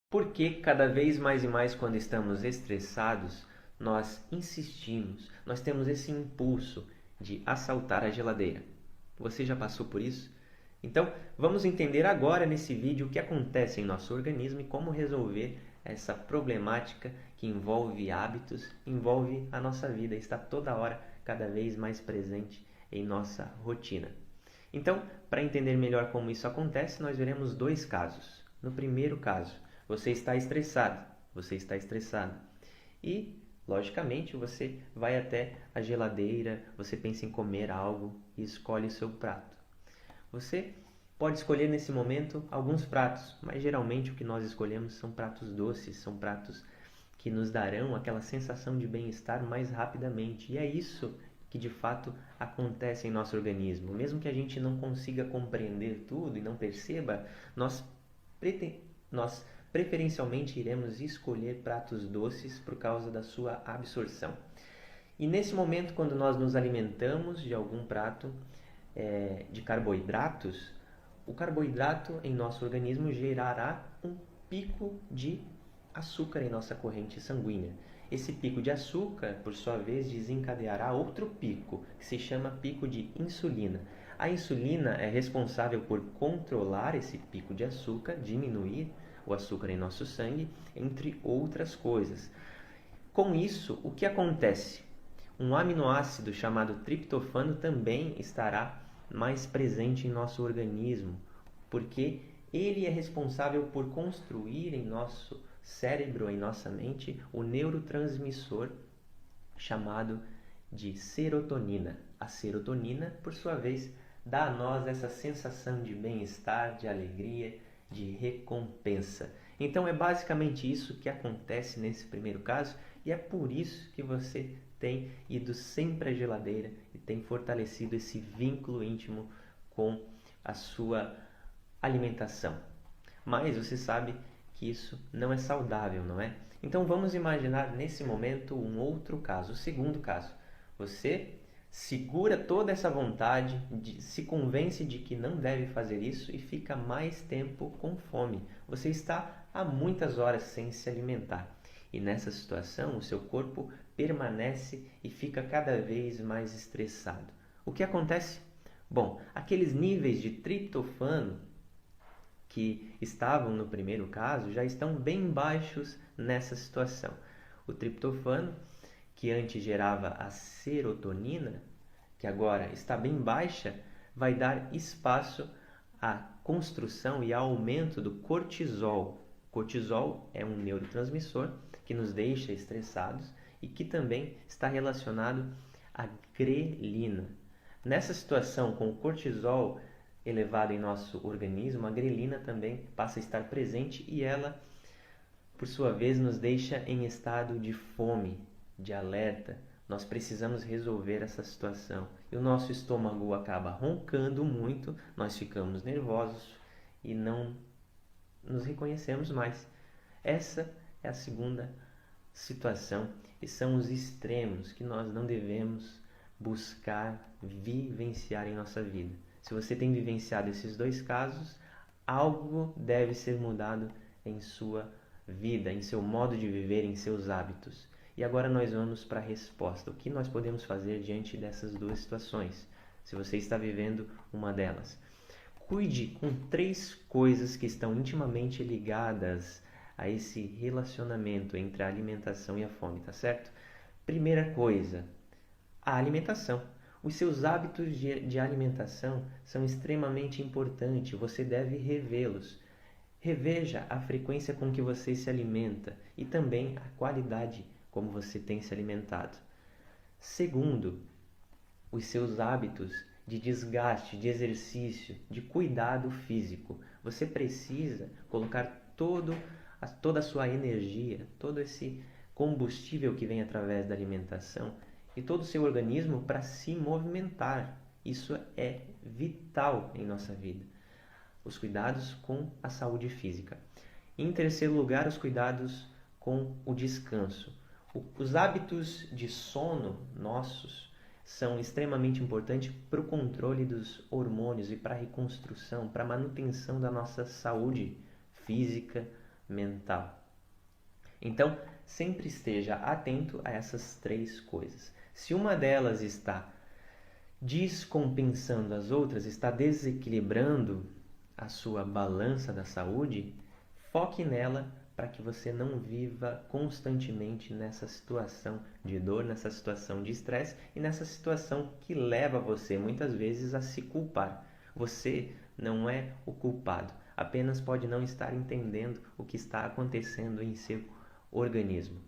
Porque cada vez mais e mais, quando estamos estressados, nós insistimos, nós temos esse impulso de assaltar a geladeira. Você já passou por isso? Então, vamos entender agora nesse vídeo o que acontece em nosso organismo e como resolver essa problemática que envolve hábitos, envolve a nossa vida, está toda hora cada vez mais presente em nossa rotina. Então, para entender melhor como isso acontece, nós veremos dois casos. No primeiro caso, você está estressado, você está estressado. E, logicamente, você vai até a geladeira, você pensa em comer algo e escolhe o seu prato. Você pode escolher nesse momento alguns pratos, mas geralmente o que nós escolhemos são pratos doces, são pratos que nos darão aquela sensação de bem-estar mais rapidamente. E é isso que de fato acontece em nosso organismo. Mesmo que a gente não consiga compreender tudo e não perceba, nós, nós preferencialmente iremos escolher pratos doces por causa da sua absorção. E nesse momento, quando nós nos alimentamos de algum prato de carboidratos, o carboidrato em nosso organismo gerará um pico de açúcar em nossa corrente sanguínea. Esse pico de açúcar, por sua vez, desencadeará outro pico, que se chama pico de insulina. A insulina é responsável por controlar esse pico de açúcar, diminuir o açúcar em nosso sangue, entre outras coisas. Com isso, o que acontece? Um aminoácido chamado triptofano também estará mais presente em nosso organismo, porque ele é responsável por construir em nosso cérebro, em nossa mente, o neurotransmissor chamado de serotonina. A serotonina, por sua vez, dá a nós essa sensação de bem-estar, de alegria, de recompensa. Então é basicamente isso que acontece nesse primeiro caso e é por isso que você tem ido sempre à geladeira e tem fortalecido esse vínculo íntimo com a sua alimentação. Mas você sabe que isso não é saudável, não é? Então vamos imaginar nesse momento um outro caso, o segundo caso. Você segura toda essa vontade, se convence de que não deve fazer isso e fica mais tempo com fome. Você está há muitas horas sem se alimentar. E nessa situação, o seu corpo permanece e fica cada vez mais estressado. O que acontece? Bom, aqueles níveis de triptofano que estavam no primeiro caso já estão bem baixos nessa situação. O triptofano, que antes gerava a serotonina, que agora está bem baixa, vai dar espaço à construção e ao aumento do cortisol. O cortisol é um neurotransmissor que nos deixa estressados e que também está relacionado à grelina. Nessa situação, com o cortisol elevado em nosso organismo, a grelina também passa a estar presente e ela, por sua vez, nos deixa em estado de fome, de alerta. Nós precisamos resolver essa situação. E o nosso estômago acaba roncando muito, nós ficamos nervosos e não nos reconhecemos mais. Essa é a segunda situação e são os extremos que nós não devemos buscar vivenciar em nossa vida. Se você tem vivenciado esses dois casos, algo deve ser mudado em sua vida, em seu modo de viver, em seus hábitos. E agora nós vamos para a resposta. O que nós podemos fazer diante dessas duas situações? Se você está vivendo uma delas. Cuide com três coisas que estão intimamente ligadas a esse relacionamento entre a alimentação e a fome, tá certo? Primeira coisa, a alimentação. Os seus hábitos de alimentação são extremamente importantes, você deve revê-los. Reveja a frequência com que você se alimenta e também a qualidade como você tem se alimentado. Segundo, os seus hábitos de desgaste, de exercício, de cuidado físico. Você precisa colocar toda a sua energia, todo esse combustível que vem através da alimentação e todo o seu organismo para se movimentar. Isso é vital em nossa vida. Os cuidados com a saúde física. Em terceiro lugar, os cuidados com o descanso. Os hábitos de sono nossos são extremamente importantes para o controle dos hormônios e para a reconstrução, para a manutenção da nossa saúde física, mental. Então, sempre esteja atento a essas três coisas. Se uma delas está descompensando as outras, está desequilibrando a sua balança da saúde, foque nela para que você não viva constantemente nessa situação de dor, nessa situação de estresse e nessa situação que leva você muitas vezes a se culpar. Você não é o culpado, apenas pode não estar entendendo o que está acontecendo em seu organismo.